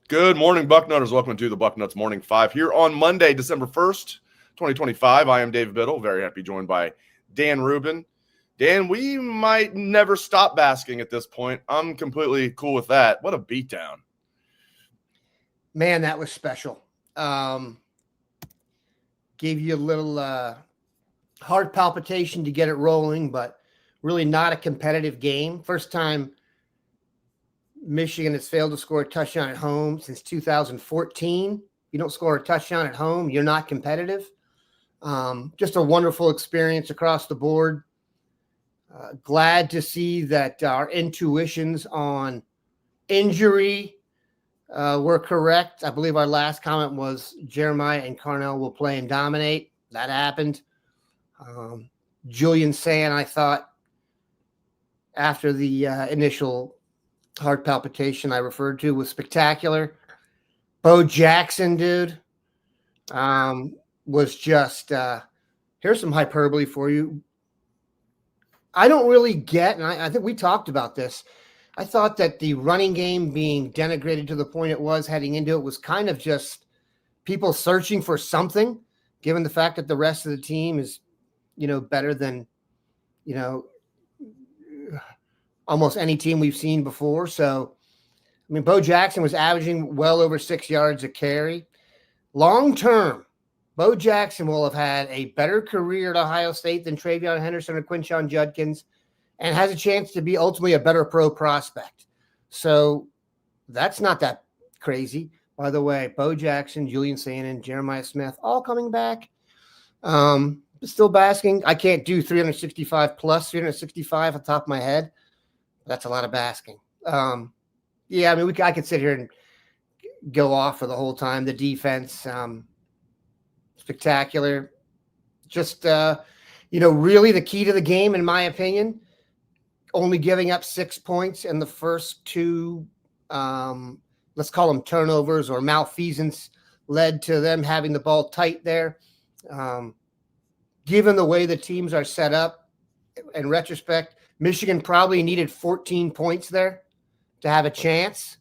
Good morning, Bucknutters. Welcome to the Bucknuts Morning 5 here on Monday, December 1st, 2025. I am David Biddle. Very happy joined by Dan Rubin. Dan, we might never stop basking at this point. I'm completely cool with that. What a beatdown. Man, that was special. Gave you a little heart palpitation to get it rolling, but really not a competitive game. First time Michigan has failed to score a touchdown at home since 2014. You don't score a touchdown at home, you're not competitive. Just a wonderful experience across the board. Glad to see that our intuitions on injury were correct. I believe our last comment was Jeremiah and Carnell will play and dominate. That happened. Julian Sand, I thought, after the initial heart palpitation I referred to, was spectacular. Bo Jackson, dude, was just here's some hyperbole for you. I don't really get, and I think we talked about this. I thought that the running game being denigrated to the point it was heading into it was kind of just people searching for something, given the fact that the rest of the team is, better than, almost any team we've seen before. So, Bo Jackson was averaging well over 6 yards a carry. Long term, Bo Jackson will have had a better career at Ohio State than Travion Henderson or Quinshon Judkins, and has a chance to be ultimately a better pro prospect. So that's not that crazy. By the way, Bo Jackson, Julian Sand, Jeremiah Smith, all coming back. Still basking. I can't do 365 plus 365 on top of my head. That's a lot of basking. I could sit here and go off for the whole time. The defense, spectacular. Just, really the key to the game, in my opinion, only giving up 6 points in the first two, let's call them turnovers or malfeasance, led to them having the ball tight there. Given the way the teams are set up, in retrospect, Michigan probably needed 14 points there to have a chance.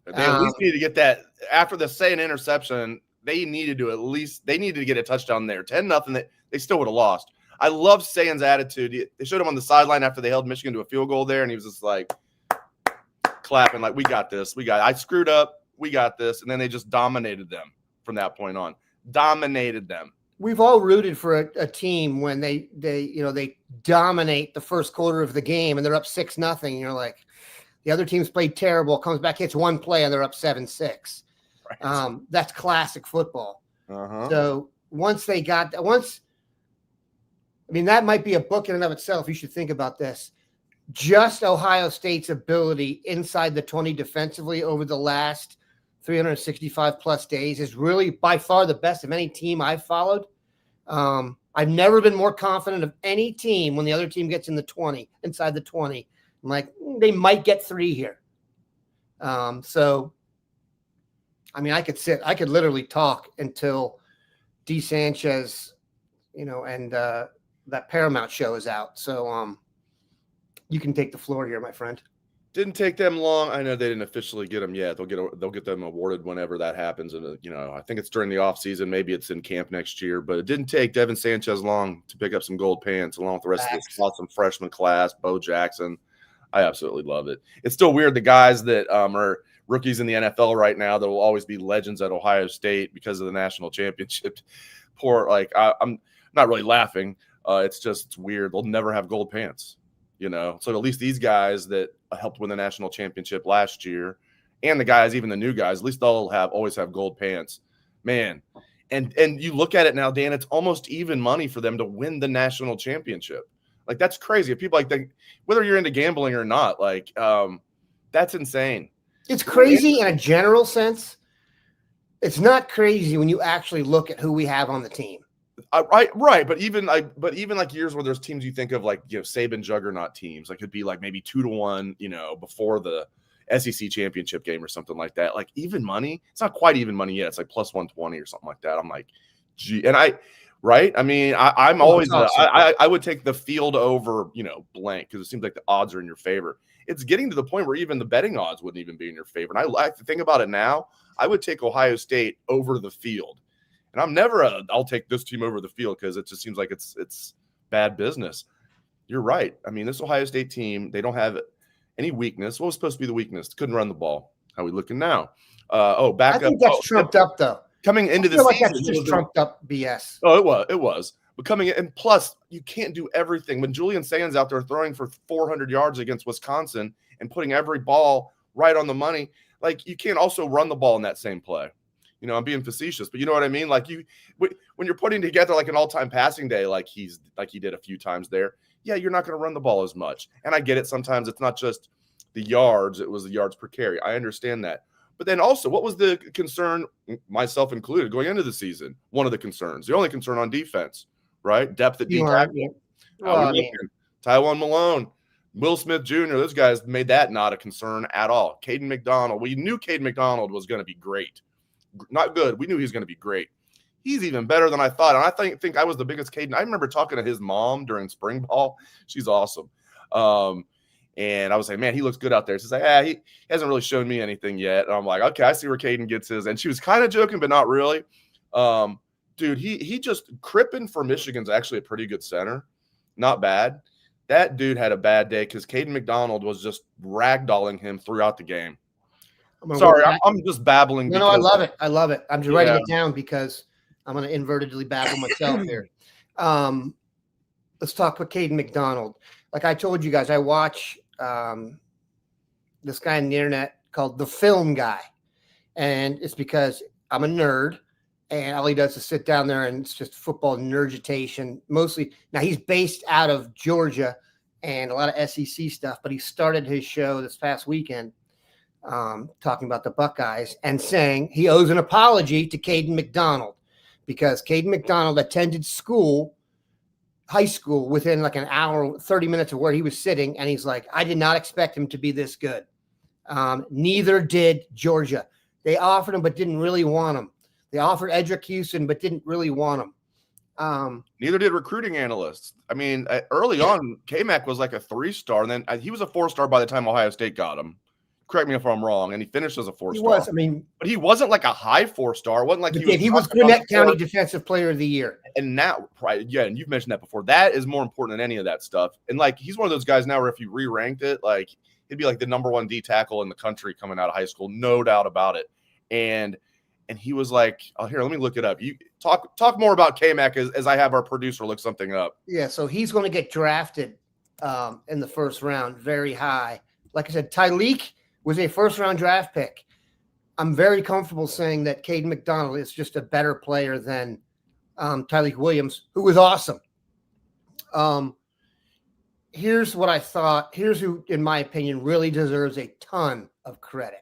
They at least need to get that after the Sand interception. They needed to get a touchdown there. 10-0. They still would have lost. I love Sand's attitude. They showed him on the sideline after they held Michigan to a field goal there, and he was just like clapping, like, "We got this. I screwed up. We got this." And then they just dominated them from that point on. Dominated them. We've all rooted for a team when they dominate the first quarter of the game and they're up 6-0. And you're like, the other team's played terrible, comes back, hits one play, and they're up 7-6. Right. That's classic football. Uh-huh. So that might be a book in and of itself. You should think about this. Just Ohio State's ability inside the 20 defensively over the last 365 plus days is really by far the best of any team I've followed. I've never been more confident of any team when the other team gets in the 20, inside the 20. I'm like, they might get 3 here. I could literally talk until D. Sanchez, and that Paramount show is out. So you can take the floor here, my friend. Didn't take them long. I know they didn't officially get them yet. They'll get them awarded whenever that happens. And, I think it's during the offseason. Maybe it's in camp next year. But it didn't take Devin Sanchez long to pick up some gold pants along with the rest of this awesome freshman class. Bo Jackson. I absolutely love it. It's still weird. The guys that are rookies in the NFL right now that will always be legends at Ohio State because of the national championship. I'm not really laughing. It's weird. They'll never have gold pants. So at least these guys that helped win the national championship last year, and the guys, even the new guys, at least they'll always have gold pants, man. And you look at it now, Dan, it's almost even money for them to win the national championship. Like, that's crazy. If people whether you're into gambling or not, that's insane. It's crazy in a general sense. It's not crazy when you actually look at who we have on the team. Right. But even like years where there's teams you think of Saban juggernaut teams, could be maybe 2-1, before the SEC championship game or something like that. Even money, it's not quite even money yet. It's plus 120 or something like that. I'm like, gee, and right. I'm always, I would take the field over, blank, because it seems like the odds are in your favor. It's getting to the point where even the betting odds wouldn't even be in your favor. And I like to think about it now. I would take Ohio State over the field. And I'm never I'll take this team over the field because it just seems like it's bad business. You're right. I mean, this Ohio State team, they don't have any weakness. What was supposed to be the weakness? Couldn't run the ball. How are we looking now? Back up. I think that's trumped up, though. Coming into the season, like that's just trumped up BS. Oh, it was. But coming in, and plus, you can't do everything. When Julian Sands out there throwing for 400 yards against Wisconsin and putting every ball right on the money, like you can't also run the ball in that same play. You know, I'm being facetious, but you know what I mean? Like when you're putting together like an all-time passing day, like he did a few times there, yeah, you're not going to run the ball as much. And I get it. Sometimes it's not just the yards. It was the yards per carry. I understand that. But then also, what was the concern, myself included, going into the season? One of the concerns, the only concern on defense, right? Depth at D tackle. Tywone Malone, Will Smith Jr., those guys made that not a concern at all. Caden McDonald, we knew Caden McDonald was going to be great. Not good. We knew he was going to be great. He's even better than I thought. And I think I was the biggest Caden. I remember talking to his mom during spring ball. She's awesome. And I was like, man, he looks good out there. She's like, he hasn't really shown me anything yet. And I'm like, okay, I see where Caden gets his. And she was kind of joking, but not really. Dude, he just Crippen for Michigan's actually a pretty good center. Not bad. That dude had a bad day because Caden McDonald was just ragdolling him throughout the game. Sorry, I'm just babbling. No, I love it. I love it. I'm just writing it down because I'm going to invertedly babble myself here. Let's talk about Caden McDonald. Like I told you guys, I watch this guy on the internet called The Film Guy. And it's because I'm a nerd. And all he does is sit down there and it's just football nerditation. Mostly. Now, he's based out of Georgia and a lot of SEC stuff. But he started his show this past weekend talking about the Buckeyes and saying he owes an apology to Caden McDonald because Caden McDonald attended high school within like an hour, 30 minutes of where he was sitting. And he's like, I did not expect him to be this good. Neither did Georgia. They offered him, but didn't really want him. They offered Edric Houston, but didn't really want him. Neither did recruiting analysts. I mean, early on, K-Mac was like a 3-star, and then he was a 4-star by the time Ohio State got him. Correct me if I'm wrong, and he finished as a 4-star. He was, but he wasn't like a high 4-star. It wasn't like he was Gwinnett County Defensive Player of the Year. And now, yeah, and you've mentioned that before. That is more important than any of that stuff. And like, he's one of those guys now where if you re-ranked it, like he'd be like the number 1 D tackle in the country coming out of high school, no doubt about it. And he was like, oh, here, let me look it up. You talk more about K-Mac as I have our producer look something up. Yeah, so he's going to get drafted in the first round, very high. Like I said, Tyleek was a first-round draft pick. I'm very comfortable saying that Caden McDonald is just a better player than Tyleek Williams, who was awesome. Here's what I thought. Here's who, in my opinion, really deserves a ton of credit.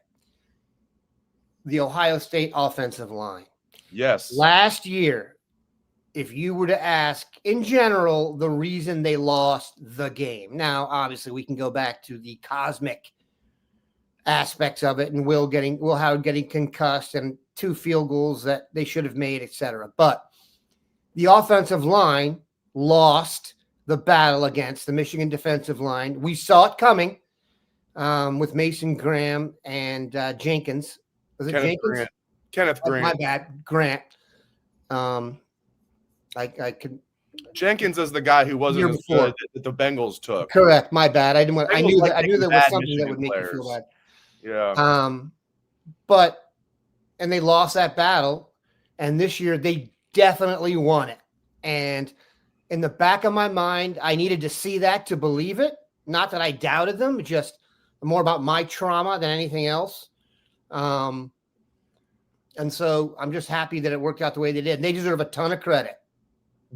The Ohio State offensive line. Yes. Last year, if you were to ask, in general, the reason they lost the game. Now, obviously, we can go back to the cosmic aspects of it and Will Howard getting concussed and 2 field goals that they should have made, etc. But the offensive line lost the battle against the Michigan defensive line. We saw it coming with Mason Graham and Jenkins. Was it Jenkins? Kenneth Grant. My bad, Grant. I could. Jenkins is the guy who wasn't as good that the Bengals took. Correct. My bad. I knew there was something Michigan that would make me feel bad. Yeah. And they lost that battle, and this year they definitely won it. And in the back of my mind, I needed to see that to believe it. Not that I doubted them, just more about my trauma than anything else. And so I'm just happy that it worked out the way they did. And they deserve a ton of credit.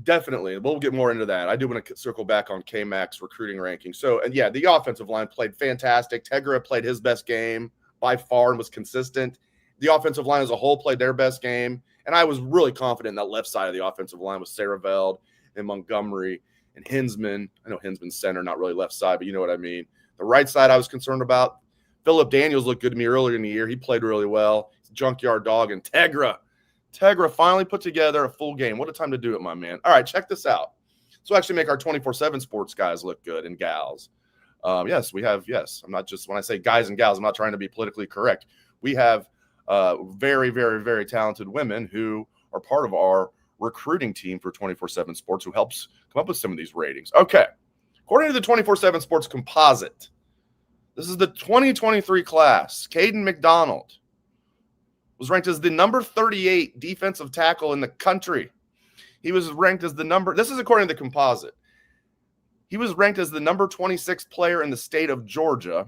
Definitely. We'll get more into that. I do want to circle back on K-Mac's recruiting ranking. So, and yeah, the offensive line played fantastic. Tegra played his best game by far and was consistent. The offensive line as a whole played their best game. And I was really confident in that left side of the offensive line with Saraveld and Montgomery and Hinsman. I know Hinsman's center, not really left side, but you know what I mean. The right side I was concerned about. Phillip Daniels looked good to me earlier in the year. He played really well. He's a junkyard dog. And Tegra finally put together a full game. What a time to do it, my man. All right, check this out. So actually make our 24/7 sports guys look good and gals. Yes, we have, yes. I'm not just, when I say guys and gals, I'm not trying to be politically correct. We have very, very, very talented women who are part of our recruiting team for 24/7 Sports, who helps come up with some of these ratings. Okay. According to the 24/7 Sports composite, this is the 2023 class. Caden McDonald was ranked as the number 38 defensive tackle in the country. He was ranked as this is according to the composite. He was ranked as the number 26 player in the state of Georgia.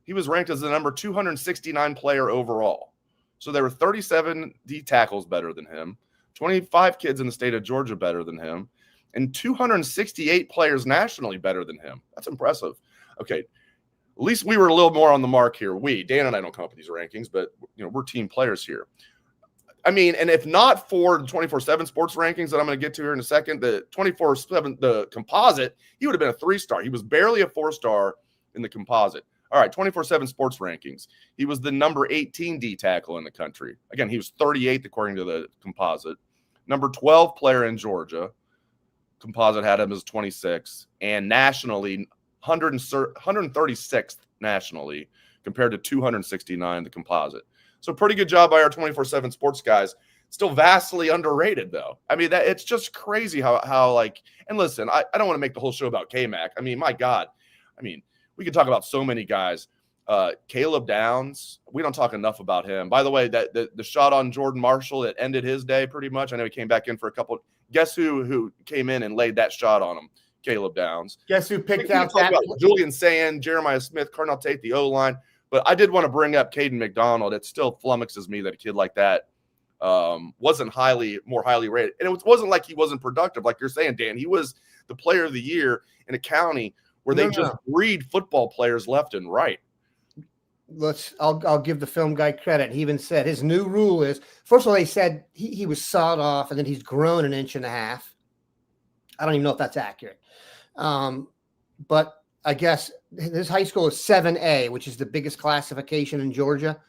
He was ranked as the number 269 player overall. So there were 37 D tackles better than him, 25 kids in the state of Georgia better than him, and 268 players nationally better than him. That's impressive. Okay. At least we were a little more on the mark here. Dan and I don't come up with these rankings, but we're team players here. I mean, and if not for the 24/7 Sports rankings that I'm going to get to here in a second, the 24/7, the composite, he would have been a 3-star. He was barely a 4-star in the composite. All right, 24/7 Sports rankings. He was the number 18 D tackle in the country. Again, he was 38th according to the composite. Number 12 player in Georgia. Composite had him as 26, and nationally 136th nationally compared to 269 the composite. So pretty good job by our 24/7 Sports guys. Still vastly underrated though. I mean, it's just crazy how like, and listen, I don't want to make the whole show about K-Mac. I mean, my God. I mean, we could talk about so many guys. Caleb Downs, we don't talk enough about him. By the way, that the shot on Jordan Marshall that ended his day pretty much. I know he came back in for a couple. Guess who came in and laid that shot on him? Caleb Downs. Guess who picked out that? Julian Sand, Jeremiah Smith, Carnell Tate, the O-line. But I did want to bring up Caden McDonald. It still flummoxes me that a kid like that wasn't more highly rated. And it wasn't like he wasn't productive, like you're saying, Dan. He was the player of the year in a county where they just breed football players left and right. I'll give the film guy credit. He even said his new rule is, first of all, they said he was sawed off and then he's grown an inch and a half. I don't even know if that's accurate. But I guess his high school is 7A, which is the biggest classification in Georgia.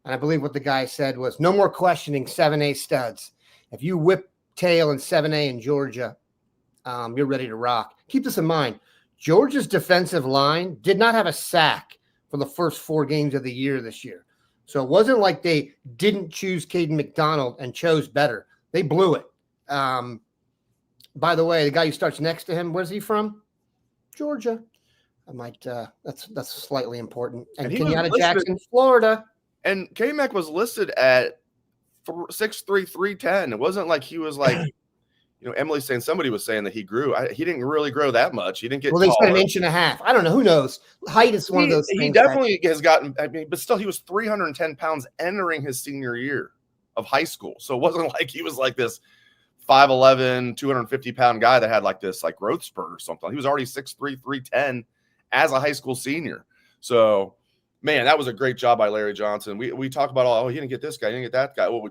And I believe what the guy said was no more questioning 7A studs. If you whip tail in 7A in Georgia, you're ready to rock. Keep this in mind. Georgia's defensive line did not have a sack for the first 4 games of the year this year. So it wasn't like they didn't choose Caden McDonald and chose better. They blew it. By the way, the guy who starts next to him, where's he from? Georgia. I might that's slightly important. And Kenyatta Jackson, Florida. And K-Mac was listed at 6'3", 310. It wasn't like he was like, Emily's saying somebody was saying that he grew. He didn't really grow that much. He didn't get Well, they said an inch and a half. I don't know. Who knows? Height is one of those things. He definitely has gotten, but still he was 310 pounds entering his senior year of high school. So it wasn't like he was like this 5'11", 250-pound guy that had like this like growth spurt or something. He was already 6'3", 310 as a high school senior. So, man, that was a great job by Larry Johnson. We talk about, he didn't get this guy, he didn't get that guy. Well,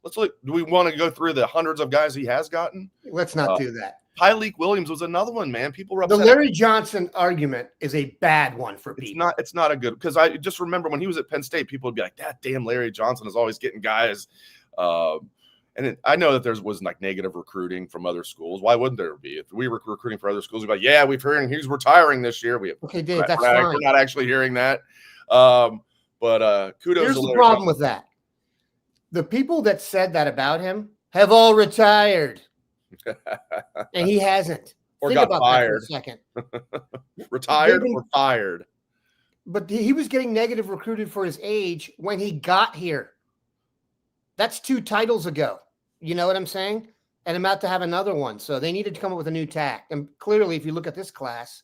let's look. Do we want to go through the hundreds of guys he has gotten? Let's not do that. Tyleek Williams was another one, man. People were upset. The Larry Johnson argument is a bad one for people. It's not a good, because I just remember when he was at Penn State, people would be like, that damn Larry Johnson is always getting guys. I know that there was like negative recruiting from other schools. Why wouldn't there be? If we were recruiting for other schools, we'd be like, yeah, we've heard he's retiring this year. Okay, Dave, that's fine. We're not actually hearing that. But kudos. Here's the problem with that. The people that said that about him have all retired. And he hasn't. Or Think got about fired. that for a second. Retired or fired. But he was getting negative recruited for his age when he got here. That's 2 titles ago. You know what I'm saying? And I'm about to have another one. So they needed to come up with a new tack. And clearly, if you look at this class,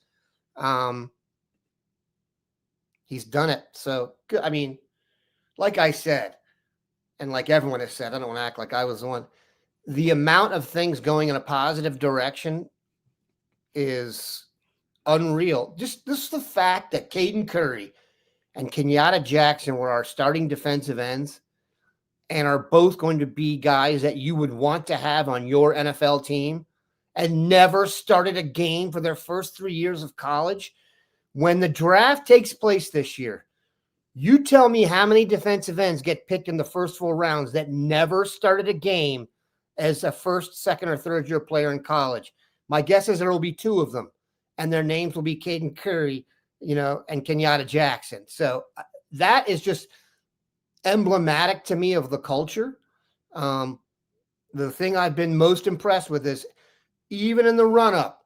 he's done it. So, I mean, like I said, and like everyone has said, I don't want to act like I was the one. The amount of things going in a positive direction is unreal. Just the fact that Caden Curry and Kenyatta Jackson were our starting defensive ends and are both going to be guys that you would want to have on your NFL team and never started a game for their first 3 years of college. When the draft takes place this year, you tell me how many defensive ends get picked in the first 4 rounds that never started a game as a first, second, or third year player in college. My guess is there will be 2 of them, and their names will be Caden Curry, and Kenyatta Jackson. So that is just, emblematic to me of the culture. The thing I've been most impressed with is even in the run-up,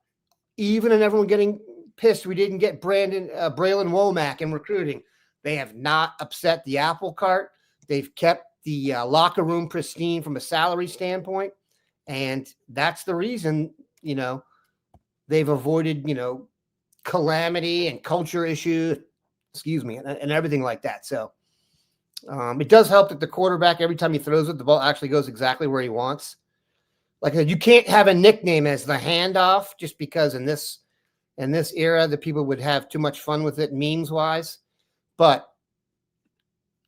even in everyone getting pissed we didn't get Braylon Womack in recruiting, they have not upset the apple cart. They've kept the locker room pristine from a salary standpoint. And that's the reason, they've avoided, calamity and culture issues, and everything like that. So it does help that the quarterback, every time he throws it, the ball actually goes exactly where he wants. Like I said, you can't have a nickname as the handoff just because in this era, the people would have too much fun with it memes wise. But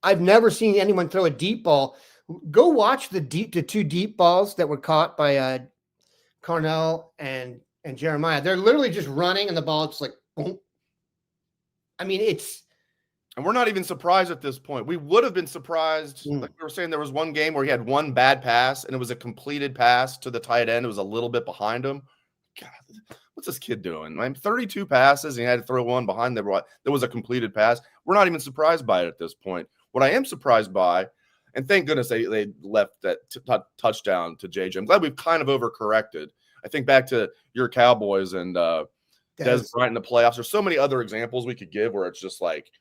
I've never seen anyone throw a deep ball. Go watch the two deep balls that were caught by Carnell and Jeremiah. They're literally just running and the ball just like boom. I mean, and we're not even surprised at this point. We would have been surprised. Like we were saying, there was one game where he had one bad pass and it was a completed pass to the tight end. It was a little bit behind him. God, what's this kid doing? 32 passes and he had to throw one behind there was a completed pass. We're not even surprised by it at this point. What I am surprised by, and thank goodness they left that touchdown to JJ. I'm glad we've kind of overcorrected. I think back to your Cowboys and Des Bryant in the playoffs. There's so many other examples we could give where it's just like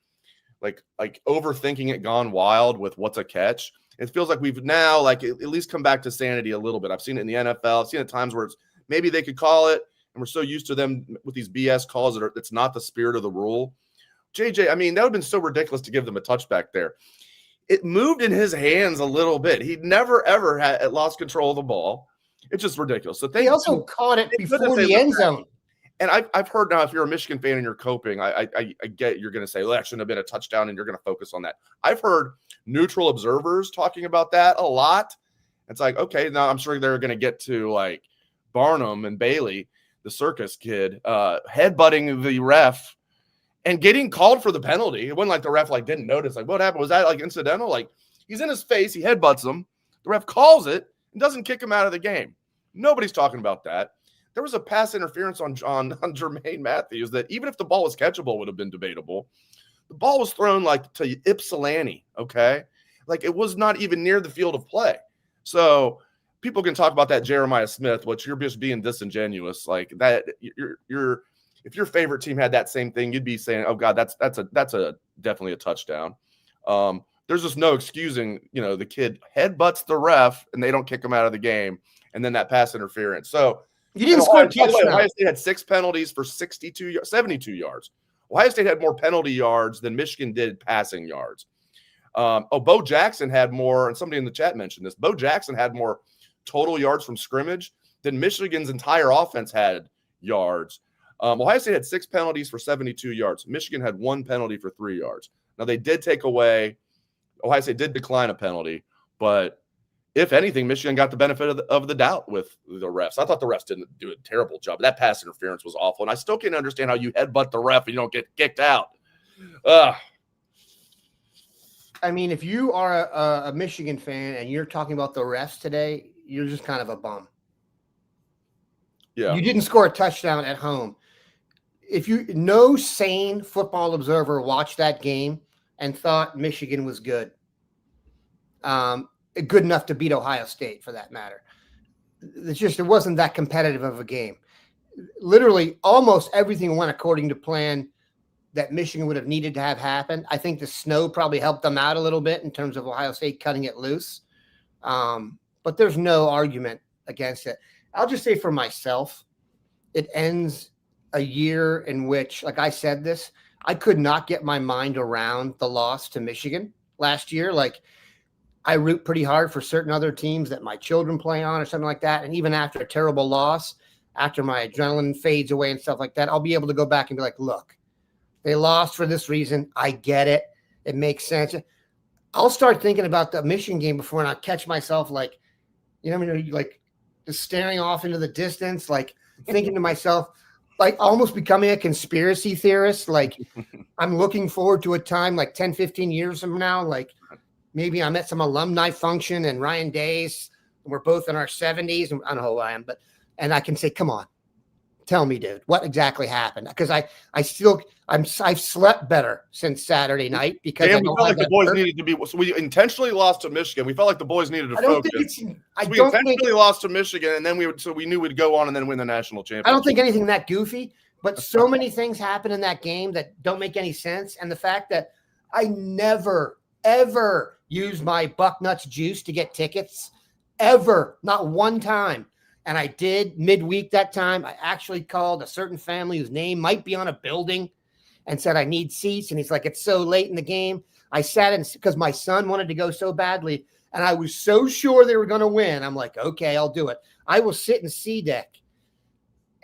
overthinking it gone wild with what's a catch. It feels like we've now at least come back to sanity a little bit. I've seen it in the NFL. I've seen it at times where it's maybe they could call it, and we're so used to them with these BS calls that's not the spirit of the rule. JJ, I mean, that would have been so ridiculous to give them a touchback there. It moved in his hands a little bit. He never, ever had lost control of the ball. It's just ridiculous. So they also caught it before the end zone. And I've heard now, if you're a Michigan fan and you're coping, I get you're going to say, well, that shouldn't have been a touchdown, and you're going to focus on that. I've heard neutral observers talking about that a lot. It's like, okay, now I'm sure they're going to get to Barnum and Bailey, the circus kid, headbutting the ref and getting called for the penalty. It wasn't like the ref didn't notice. What happened? Was that incidental? He's in his face, he headbutts him. The ref calls it and doesn't kick him out of the game. Nobody's talking about that. There was a pass interference on Jermaine Matthews that even if the ball was catchable would have been debatable. The ball was thrown to Ypsilanti, okay? It was not even near the field of play. So people can talk about that Jeremiah Smith, which you're just being disingenuous. That you're if your favorite team had that same thing, you'd be saying, "Oh God, that's definitely a touchdown." There's just no excusing, the kid headbutts the ref and they don't kick him out of the game, and then that pass interference. So you didn't score a touchdown. Ohio State had 6 penalties for 72 yards. Ohio State had more penalty yards than Michigan did passing yards. Bo Jackson had more, and somebody in the chat mentioned this. Bo Jackson had more total yards from scrimmage than Michigan's entire offense had yards. Ohio State had 6 penalties for 72 yards. Michigan had 1 penalty for 3 yards. Now, they did take away – Ohio State did decline a penalty, but if anything, Michigan got the benefit of the doubt with the refs. I thought the refs didn't do a terrible job. That pass interference was awful, and I still can't understand how you headbutt the ref and you don't get kicked out. I mean, if you are a Michigan fan and you're talking about the refs today, you're just kind of a bum. Yeah. You didn't score a touchdown at home. No sane football observer watched that game and thought Michigan was good. Good enough to beat Ohio State, for that matter. It wasn't that competitive of a game. Literally, almost everything went according to plan that Michigan would have needed to have happen. I think the snow probably helped them out a little bit in terms of Ohio State cutting it loose. But there's no argument against it. I'll just say for myself, it ends a year in which, like I said this, I could not get my mind around the loss to Michigan last year. I root pretty hard for certain other teams that my children play on or something like that. And even after a terrible loss, after my adrenaline fades away and stuff like that, I'll be able to go back and be like, look, they lost for this reason. I get it. It makes sense. I'll start thinking about the Michigan game before, and I'll catch myself just staring off into the distance, thinking to myself, almost becoming a conspiracy theorist. I'm looking forward to a time 10, 15 years from now, maybe I'm at some alumni function and Ryan Day's, we're both in our 70s. And I don't know who I am, and I can say, come on, Tell me, dude, what exactly happened? Because I've slept better since Saturday night because Dan, I we don't felt have like the that boys hurt. needed to be. So we intentionally lost to Michigan. We felt like the boys needed to I don't focus. think it's. I So we don't think. intentionally lost to Michigan, and then we knew we'd go on and then win the national championship. I don't think anything that goofy, but so many things happen in that game that don't make any sense. And the fact that I never, ever used my Bucknuts juice to get tickets, ever, not one time. And I did midweek that time. I actually called a certain family whose name might be on a building and said, I need seats. And he's like, it's so late in the game. I sat in because my son wanted to go so badly. And I was so sure they were going to win. I'm like, okay, I'll do it. I will sit in C deck.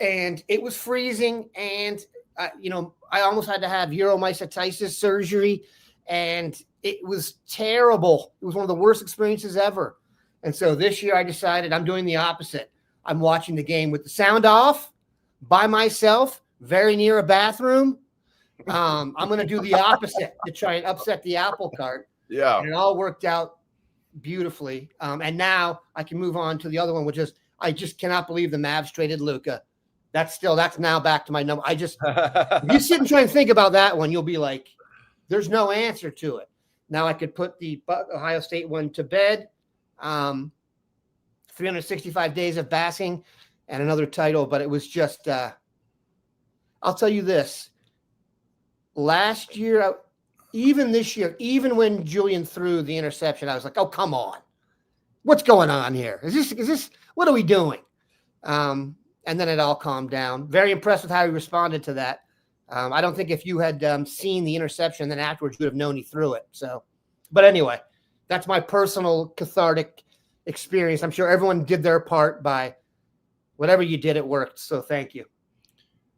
And it was freezing. And, I almost had to have uromycetitis surgery. And it was terrible. It was one of the worst experiences ever. And so this year I decided I'm doing the opposite. I'm watching the game with the sound off by myself, very near a bathroom. I'm going to do the opposite to try and upset the apple cart. Yeah. And it all worked out beautifully. And now I can move on to the other one, which is I just cannot believe the Mavs traded Luka. That's now back to my number. If you sit and try and think about that one, you'll be like, there's no answer to it. Now I could put the Ohio State one to bed. 365 days of basking and another title, but it was just, I'll tell you this. Last year, even this year, even when Julian threw the interception, I was like, oh, come on. What's going on here? Is this, what are we doing? And then it all calmed down. Very impressed with how he responded to that. I don't think if you had seen the interception, then afterwards you would have known he threw it. So, but anyway, that's my personal cathartic experience. I'm sure everyone did their part by whatever you did, it worked. So thank you.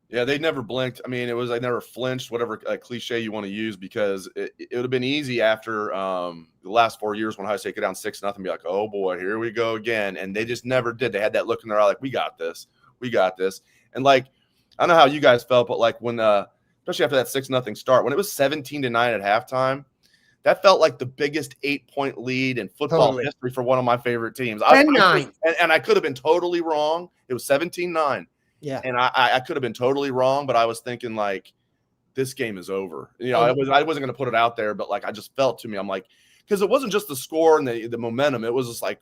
Yeah, they never blinked. I mean, it was like never flinched, whatever cliche you want to use, because it would have been easy after the last 4 years when Ohio State go down 6-0, be like, oh boy, here we go again. And they just never did. They had that look in their eye, like, we got this. And like, I don't know how you guys felt, but like when, especially after that 6-0 start, when it was 17-9 at halftime, that felt like the biggest 8-point lead in football history for one of my favorite teams. 10-9. And I could have been totally wrong. It was 17-9. Yeah. And I could have been totally wrong, but I was thinking like, this game is over. I wasn't going to put it out there, but like, I just felt to me, I'm like, because it wasn't just the score and the momentum. It was just like,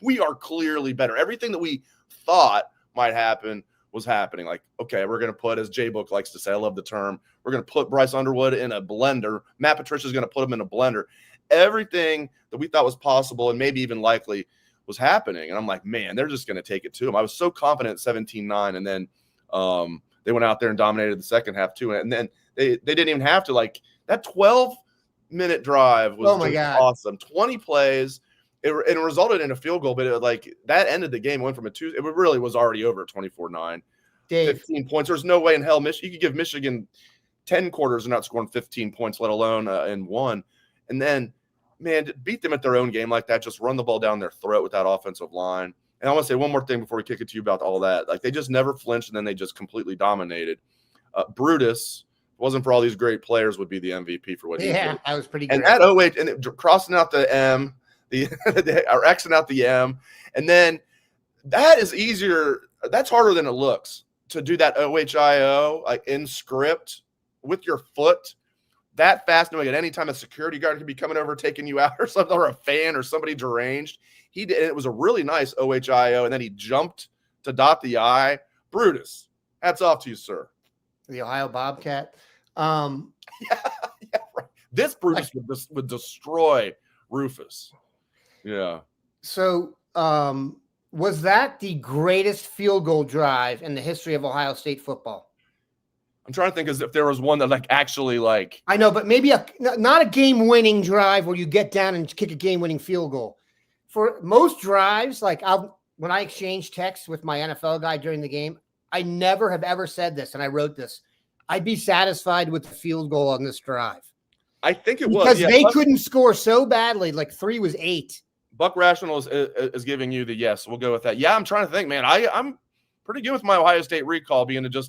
we are clearly better. Everything that we thought might happen was happening. Like, okay, we're going to put, as J-Book likes to say, I love the term, we're going to put Bryce Underwood in a blender. Matt Patricia's going to put him in a blender. Everything that we thought was possible and maybe even likely was happening. And I'm like, man, they're just going to take it to them. I was so confident at 17-9. And then they went out there and dominated the second half too. And then they didn't even have to, like, that 12-minute drive was awesome. 20 plays. It resulted in a field goal, but that ended the game. It went from it really was already over at 24-9. 15 points. There's no way in hell you could give Michigan 10 quarters and not scoring 15 points, let alone in one. And then, man, beat them at their own game like that. Just run the ball down their throat with that offensive line. And I want to say one more thing before we kick it to you about all that. Like, they just never flinched, and then they just completely dominated. Brutus, if it wasn't for all these great players, would be the MVP for what he did. Yeah, that was pretty good. And that 08, and crossing out the M, or Xing out the M, and then that is easier. That's harder than it looks to do that OHIO like in script with your foot that fast, knowing at any time a security guard could be coming over, taking you out or something, or a fan or somebody deranged. He did. It was a really nice OHIO, and then he jumped to dot the I. Brutus, hats off to you, sir. The Ohio Bobcat. Yeah, right. This Brutus would destroy Rufus. Yeah. So, was that the greatest field goal drive in the history of Ohio State football? I'm trying to think as if there was one that actually I know, but maybe not a game-winning drive where you get down and kick a game-winning field goal. For most drives, when I exchange texts with my NFL guy during the game, I never have ever said this, and I wrote this. I'd be satisfied with the field goal on this drive. I think it was. Because they couldn't score so badly, 3 was 8. Buck Rational is giving you the yes. We'll go with that. Yeah, I'm trying to think, man. I'm pretty good with my Ohio State recall,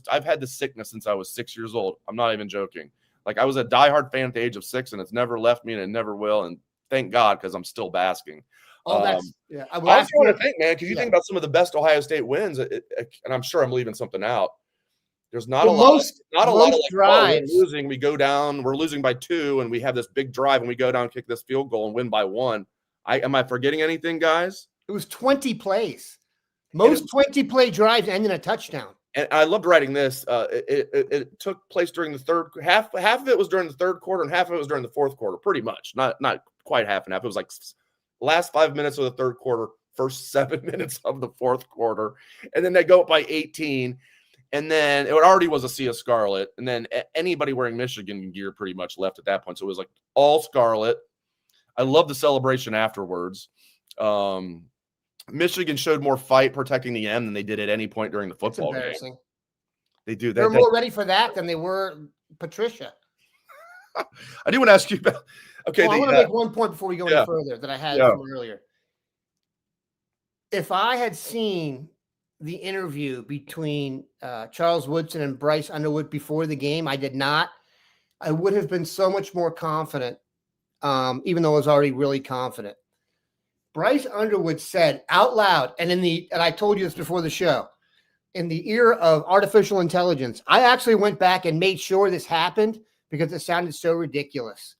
I've had this sickness since I was 6 years old. I'm not even joking. I was a diehard fan at the age of 6, and it's never left me, and it never will. And thank God, because I'm still basking. Oh, that's I was trying to think, man, because you think about some of the best Ohio State wins, and I'm sure I'm leaving something out. There's not Well, a lot. most Not a lot of like, drives. we're losing. We go down. We're losing by 2, and we have this big drive, and we go down, kick this field goal, and win by 1. Am I forgetting anything, guys? It was 20 plays. Most 20-play drives end in a touchdown. And I loved writing this. It took place during the third half. Half of it was during the third quarter, and half of it was during the fourth quarter. Pretty much, not quite half and half. It was like last 5 minutes of the third quarter, first 7 minutes of the fourth quarter, and then they go up by 18. And then it already was a sea of scarlet. And then anybody wearing Michigan gear pretty much left at that point. So it was like all scarlet. I love the celebration afterwards. Michigan showed more fight protecting the end than they did at any point during the football game. They do. They're more ready for that than they were Patricia. I do want to ask you about. Okay, I want to make one point before we go any further that I had from earlier. If I had seen the interview between Charles Woodson and Bryce Underwood before the game, I did not. I would have been so much more confident, even though I was already really confident. Bryce Underwood said out loud, and I told you this before the show, in the era of artificial intelligence, I actually went back and made sure this happened because it sounded so ridiculous.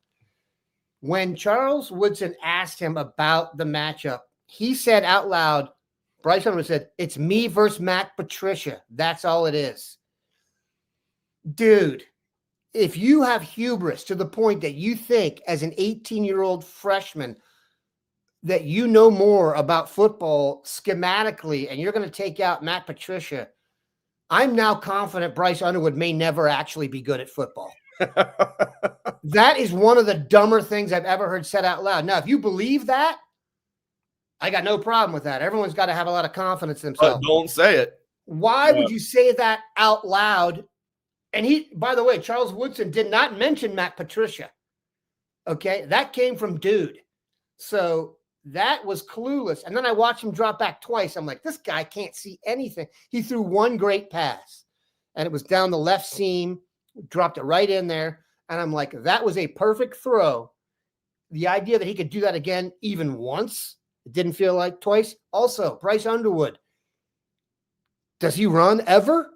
When Charles Woodson asked him about the matchup, he said out loud, Bryce Underwood said, "It's me versus Matt Patricia. That's all it is." Dude, if you have hubris to the point that you think as an 18-year-old freshman that you know more about football schematically and you're going to take out Matt Patricia, I'm now confident Bryce Underwood may never actually be good at football. That is one of the dumber things I've ever heard said out loud. Now, if you believe that, I got no problem with that. Everyone's got to have a lot of confidence in themselves. But don't say it. Why would you say that out loud? And by the way, Charles Woodson did not mention Matt Patricia. Okay, that came from Dude. So that was clueless. And then I watched him drop back twice. I'm like, this guy can't see anything. He threw one great pass, and it was down the left seam, dropped it right in there. And I'm like, that was a perfect throw. The idea that he could do that again even once, it didn't feel like twice. Also, Bryce Underwood, does he run ever?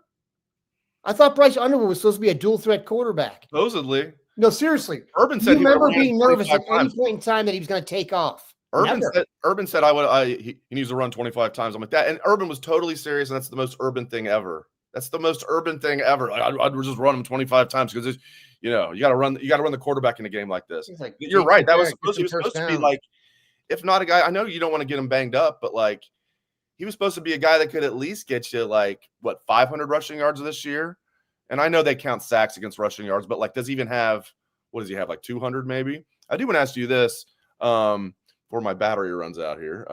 I thought Bryce Underwood was supposed to be a dual threat quarterback. Supposedly. No, seriously. Urban said he remember being nervous at any point in time that he was going to take off. Urban said he needs to run 25 times. I'm like that. And Urban was totally serious, and that's the most Urban thing ever. That's the most Urban thing ever. I'd just run him 25 times because you got to run the quarterback in a game like this. Like, you're right. He was supposed to be like, if not a guy, I know you don't want to get him banged up, but like he was supposed to be a guy that could at least get you like 500 rushing yards this year. And I know they count sacks against rushing yards, but like, does he even have, what does he have? Like 200 maybe? I do want to ask you this before my battery runs out here.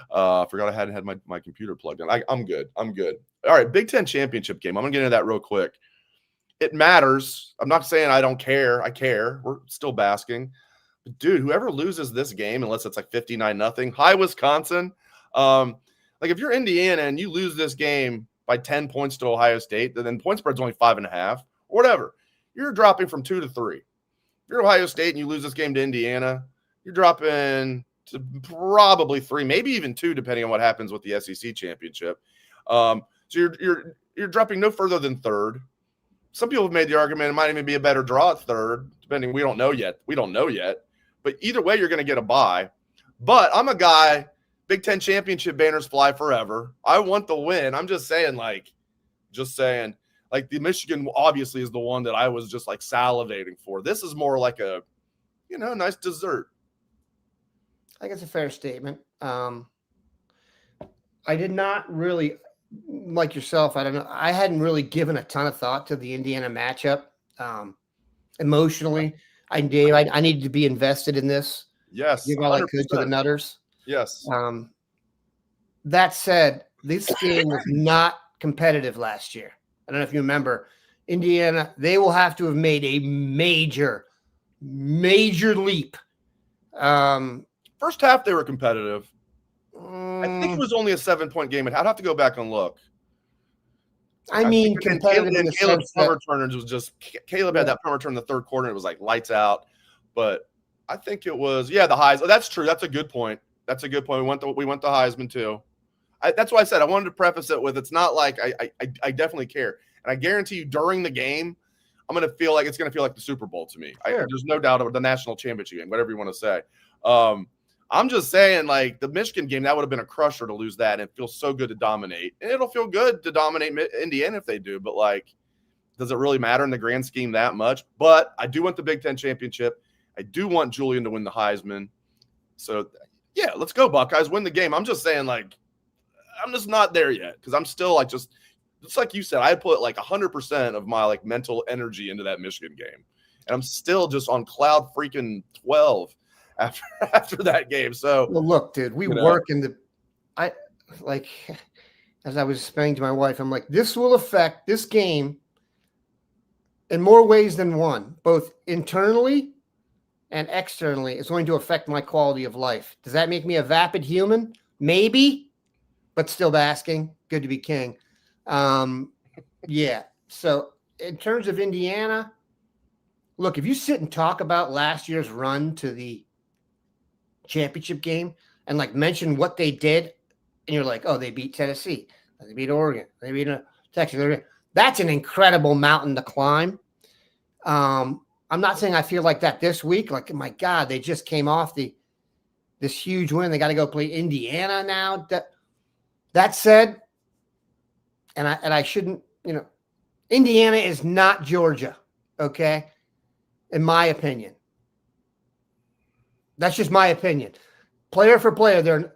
Forgot I hadn't had my computer plugged in. I'm good. All right. Big Ten championship game. I'm gonna get into that real quick. It matters. I'm not saying I don't care. I care. We're still basking. But dude, whoever loses this game, unless it's like 59-0, hi Wisconsin. Like if you're Indiana and you lose this game by 10 points to Ohio State, then point spread's only 5.5 or whatever. You're dropping from 2 to 3. If you're Ohio State and you lose this game to Indiana, you're dropping to probably 3, maybe even 2, depending on what happens with the SEC championship. So you're dropping no further than 3rd. Some people have made the argument it might even be a better draw at 3rd, depending. We don't know yet. But either way, you're going to get a bye. But I'm a guy, Big Ten championship banners fly forever. I want the win. I'm just saying, like the Michigan obviously is the one that I was just like salivating for. This is more like a, nice dessert. I think it's a fair statement. I did not really, like yourself, I don't know. I hadn't really given a ton of thought to the Indiana matchup. Emotionally, I needed to be invested in this. Yes. Give all I could to the Nutters. Yes. That said, this game was not competitive last year. I don't know if you remember. Indiana, they will have to have made a major leap. First half, they were competitive. I think it was only a 7-point game. I'd have to go back and look. I mean, competitive in the Caleb's sense that return was just Caleb had that punt return in the 3rd quarter. And it was like lights out. But I think it was the Heisman. Oh, that's true. That's a good point. We went to Heisman too. that's why I said I wanted to preface it with it's not like I definitely care. And I guarantee you during the game, I'm going to feel like it's going to feel like the Super Bowl to me. Sure. There's no doubt about the national championship game, whatever you want to say. I'm just saying, like, the Michigan game, that would have been a crusher to lose that. And it feels so good to dominate. And it'll feel good to dominate Indiana if they do. But, like, does it really matter in the grand scheme that much? But I do want the Big Ten championship. I do want Julian to win the Heisman. So, yeah, let's go, Buckeyes. Win the game. I'm just saying, like, I'm just not there yet because I'm still, like, just like you said, I put, like, 100% of my, like, mental energy into that Michigan game. And I'm still just on cloud freaking 12 after that game. So, well, look, dude, we work in the as I was explaining to my wife, I'm like, this will affect this game in more ways than one, both internally and externally. It's going to affect my quality of life. Does that make me a vapid human? Maybe, but still basking. Good to be king. Yeah. So in terms of Indiana, look, if you sit and talk about last year's run to the championship game and like mention what they did, and you're like, oh, they beat Tennessee, they beat Oregon, they beat Texas. That's an incredible mountain to climb. I'm not saying I feel like that this week. Like, my God, they just came off this huge win. They got to go play Indiana now. That said, and I shouldn't, Indiana is not Georgia, okay? In my opinion. That's just my opinion. Player for player, they are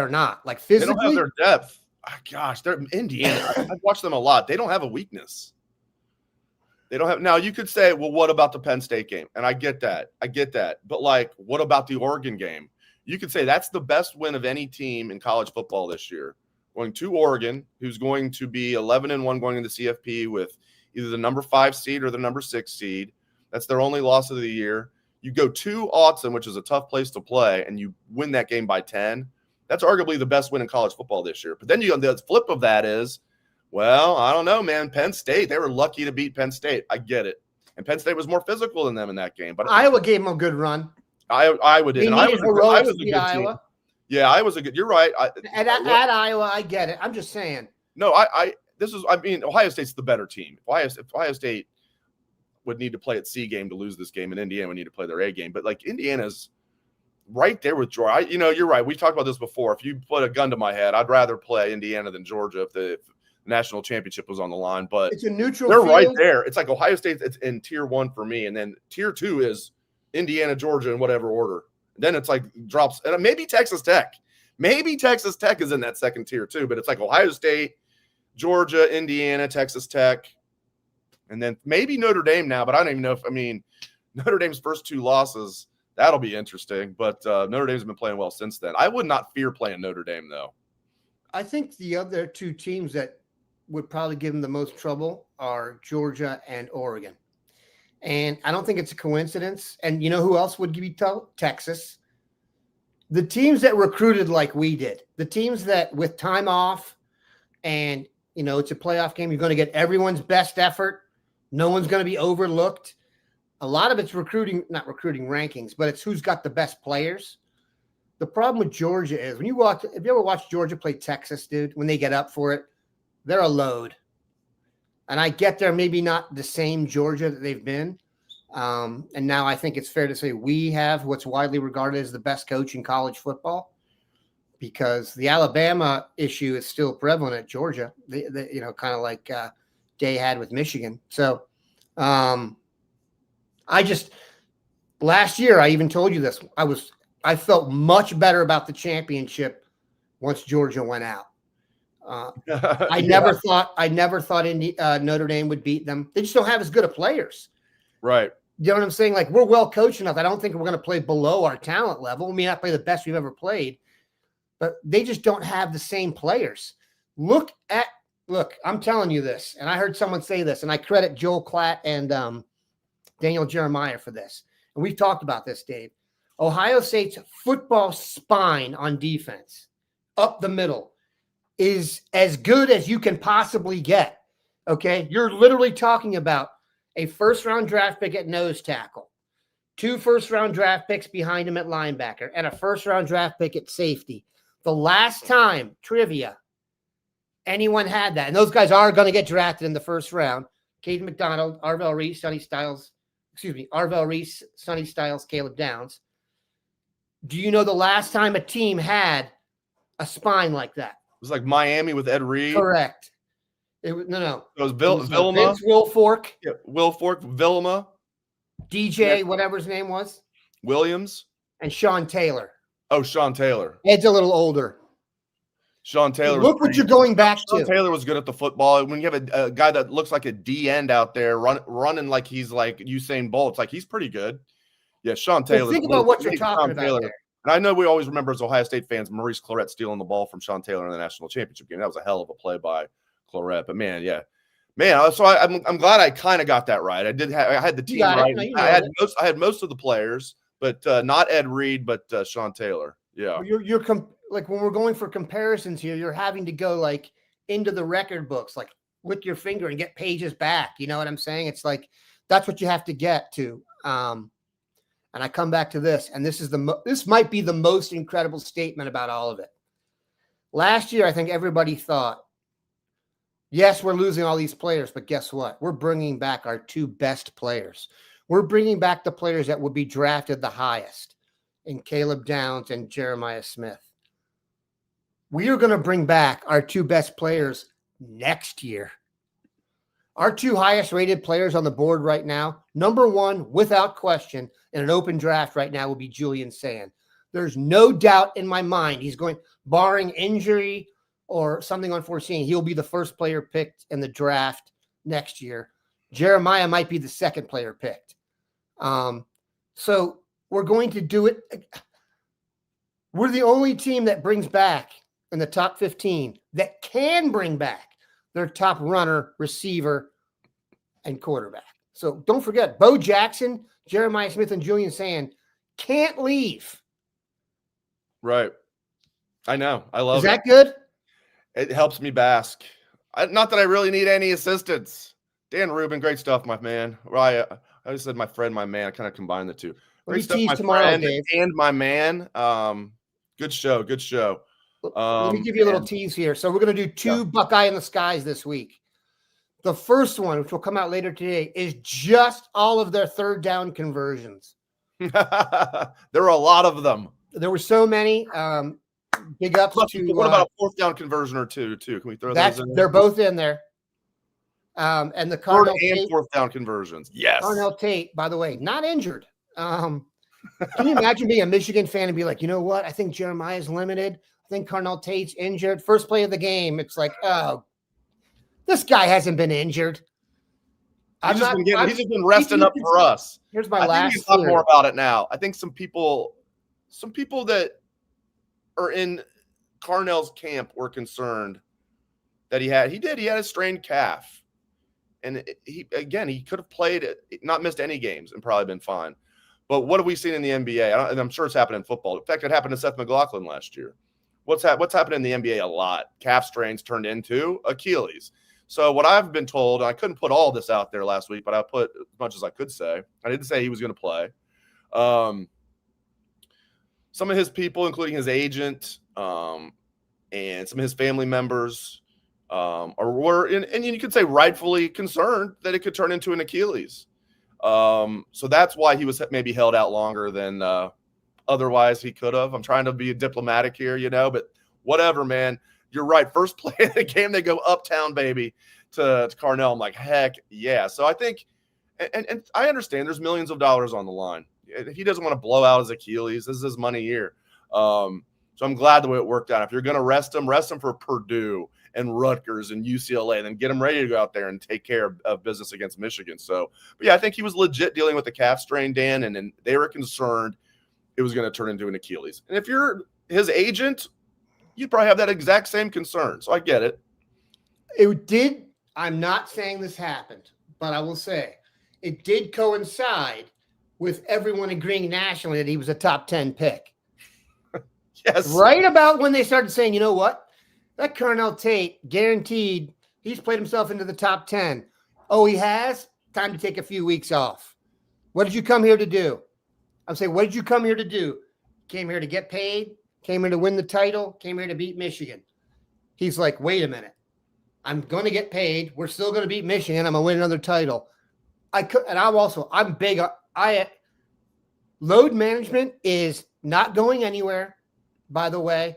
not. Like, physically. They don't have their depth. Oh, gosh, they're Indiana. I've watched them a lot. They don't have a weakness. They don't have. Now, you could say, well, what about the Penn State game? And I get that. But, like, what about the Oregon game? You could say that's the best win of any team in college football this year. Going to Oregon, who's going to be 11-1 going into CFP with either the number 5 seed or the number 6 seed. That's their only loss of the year. You go to Autzen, which is a tough place to play, and you win that game by 10. That's arguably the best win in college football this year. But then the flip of that is, well, I don't know, man. Penn State, they were lucky to beat Penn State. I get it. And Penn State was more physical than them in that game. But Iowa gave them a good run. Iowa did. I was a good Iowa. Team. Yeah, I was a good. You're right. At Iowa, I get it. I'm just saying. No, Ohio State's the better team. If Ohio State would need to play its C game to lose this game, and Indiana would need to play their A game. But, like, Indiana's right there with Georgia. You're right. We've talked about this before. If you put a gun to my head, I'd rather play Indiana than Georgia if the national championship was on the line. But it's a neutral they're field. Right there. It's like Ohio State. It's in tier 1 for me, and then tier 2 is Indiana, Georgia, in whatever order. And then it's like drops, and maybe Texas Tech. Maybe Texas Tech is in that second tier too. But it's like Ohio State, Georgia, Indiana, Texas Tech. And then maybe Notre Dame now, but I don't even know if Notre Dame's first 2 losses, that'll be interesting. But Notre Dame's been playing well since then. I would not fear playing Notre Dame, though. I think the other 2 teams that would probably give them the most trouble are Georgia and Oregon. And I don't think it's a coincidence. And you know who else would give you Texas? The teams that recruited like we did. The teams that with time off and, it's a playoff game, you're going to get everyone's best effort. No one's going to be overlooked. A lot of it's not recruiting rankings, but it's who's got the best players. The problem with Georgia is if you ever watch Georgia play Texas, dude, when they get up for it, they're a load. And I get they're maybe not the same Georgia that they've been. And now I think it's fair to say we have what's widely regarded as the best coach in college football because the Alabama issue is still prevalent at Georgia, kind of like Day had with Michigan. So last year, I even told you this. I felt much better about the championship once Georgia went out. I never thought Notre Dame would beat them. They just don't have as good of players. Right. You know what I'm saying? Like, we're well coached enough. I don't think we're going to play below our talent level. We may not play the best we've ever played, but they just don't have the same players. Look, I'm telling you this, and I heard someone say this, and I credit Joel Klatt and Daniel Jeremiah for this. And we've talked about this, Dave. Ohio State's football spine on defense, up the middle, is as good as you can possibly get. Okay? You're literally talking about a first-round draft pick at nose tackle, 2 first-round draft picks behind him at linebacker, and a first-round draft pick at safety. the last time, trivia, anyone had that, and those guys are going to get drafted in the first round. Caden McDonald, Arvell Reese, Arvell Reese, Sonny Styles, Caleb Downs. Do you know the last time a team had a spine like that? It was like Miami with Ed Reed. Correct. It was no. It was Vilma. Vince Wilfork. Yeah, Wilfork, Vilma. DJ, whatever his name was. Williams. And Sean Taylor. Oh, Sean Taylor. Ed's a little older. Sean Taylor. Look what you're going back Sean to. Taylor was good at the football. When you have a guy that looks like a D end out there running like he's like Usain Bolt, it's like he's pretty good. Yeah, Sean Taylor. Think about what you're talking about there. And I know we always remember as Ohio State fans, Maurice Clarett stealing the ball from Sean Taylor in the national championship game. That was a hell of a play by Clarett. But man, yeah, man. So I'm glad I kind of got that right. I had the team right. I had most of the players, but not Ed Reed, but Sean Taylor. Yeah, you're like when we're going for comparisons here, you're having to go like into the record books, like with your finger and get pages back. You know what I'm saying? It's like that's what you have to get to. And I come back to this, and this might be the most incredible statement about all of it. Last year, I think everybody thought, yes, we're losing all these players, but guess what? We're bringing back our two best players. We're bringing back the players that would be drafted the highest in Caleb Downs and Jeremiah Smith. We are going to bring back our two best players next year. Our two highest rated players on the board right now, number one, without question, in an open draft right now will be Julian Sand. There's no doubt in my mind he's going, barring injury or something unforeseen, he'll be the first player picked in the draft next year. Jeremiah might be the second player picked. So we're going to do it. We're the only team that brings back in the top 15 that can bring back their top runner, receiver, and quarterback. So don't forget, Bo Jackson, Jeremiah Smith, and Julian Sand can't leave. Right. I know. I love it. Is that good? It helps me bask. Not that I really need any assistance. Dan Rubin, great stuff, my man. I just said my friend, my man. I kind of combined the two. Great stuff, my friend and my man. Good show. Good show. Let me give you a little tease here. So we're going to do two Buckeye in the Skies this week. The first one, which will come out later today, is just all of their third down conversions. There are a lot of them. There were so many. Big ups to. What about a fourth down conversion or two? Can we throw those in there? They're both in there. And the third and fourth down conversions. Yes. Carnell Tate, by the way, not injured. Can you imagine being a Michigan fan and be like, you know what? I think Jeremiah's limited. I think Carnell Tate's injured. First play of the game. It's like, oh, this guy hasn't been injured. He's just been resting up for us. Here's my last. I think we can talk more about it now. I think some people that are in Carnell's camp were concerned that he had a strained calf. And he could have played it, not missed any games and probably been fine. But what have we seen in the NBA? And I'm sure it's happened in football. In fact, it happened to Seth McLaughlin last year. What's happened in the NBA a lot? Calf strains turned into Achilles. So what I've been told, and I couldn't put all this out there last week, but I put as much as I could say. I didn't say he was going to play. Some of his people, including his agent and some of his family members, were and you could say rightfully concerned that it could turn into an Achilles. So that's why he was maybe held out longer than otherwise he could have. I'm trying to be diplomatic here, but whatever, man. You're right. First play of the game, they go uptown, baby, to Carnell. I'm like, heck yeah. So I think, and I understand there's millions of dollars on the line. If he doesn't want to blow out his Achilles, this is his money year. So I'm glad the way it worked out. If you're going to rest him for Purdue and Rutgers and UCLA, then get him ready to go out there and take care of business against Michigan. So, but yeah, I think he was legit dealing with the calf strain, Dan, and they were concerned it was going to turn into an Achilles. And if you're his agent, you'd probably have that exact same concern. So I get it. It did. I'm not saying this happened, but I will say it did coincide with everyone agreeing nationally that he was a top 10 pick. Yes. Right about when they started saying, you know what? That Carnell Tate, guaranteed, he's played himself into the top 10. Oh, he has? Time to take a few weeks off. What did you come here to do? I'm saying, what did you come here to do? Came here to get paid? came here to win the title, came here to beat Michigan. He's like, wait a minute. I'm going to get paid. We're still going to beat Michigan. I'm going to win another title. I'm big. Load management is not going anywhere, by the way.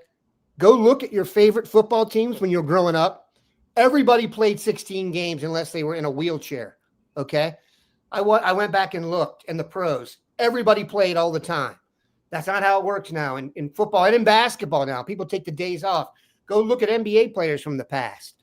Go look at your favorite football teams when you're growing up. Everybody played 16 games unless they were in a wheelchair, okay? I went back and looked in the pros. Everybody played all the time. That's not how it works now in football and in basketball now. People take the days off. Go look at NBA players from the past.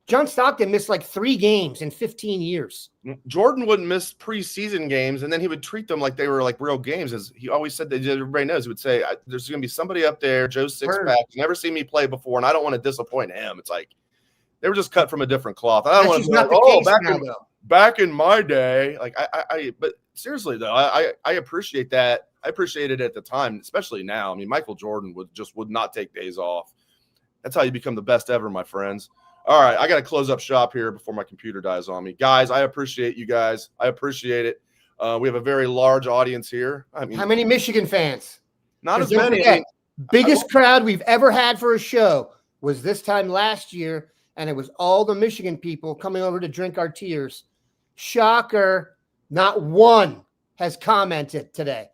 John Stockton missed like 3 games in 15 years. Jordan wouldn't miss preseason games, and then he would treat them like they were like real games. As he always said, that everybody knows, he would say, there's going to be somebody up there, Joe Sixpack, never seen me play before, and I don't want to disappoint him. It's like they were just cut from a different cloth. I don't want to be like, back in my day. Like but seriously though, I appreciate that. I appreciate it at the time, especially now. I mean, Michael Jordan would not take days off. That's how you become the best ever, my friends. All right, I got to close up shop here before my computer dies on me. Guys, I appreciate you guys. I appreciate it. We have a very large audience here. I mean, how many Michigan fans? Not as many. Biggest crowd we've ever had for a show was this time last year, and it was all the Michigan people coming over to drink our tears. Shocker, not one has commented today.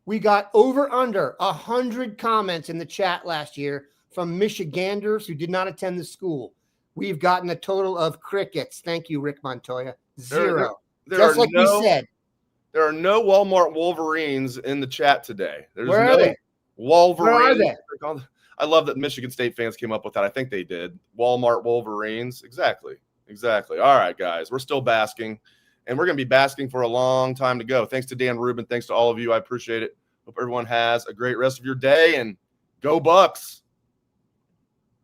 We got under 100 comments in the chat last year from Michiganders who did not attend the school. We've gotten a total of crickets. Thank you, Rick Montoya. 0. Just like we said. There are no Walmart Wolverines in the chat today. Where are they? Wolverines. Where are they? I love that Michigan State fans came up with that. I think they did. Walmart Wolverines. Exactly. All right, guys. We're still basking, and we're going to be basking for a long time to go. Thanks to Dan Rubin. Thanks to all of you. I appreciate it. Hope everyone has a great rest of your day, and go Bucks.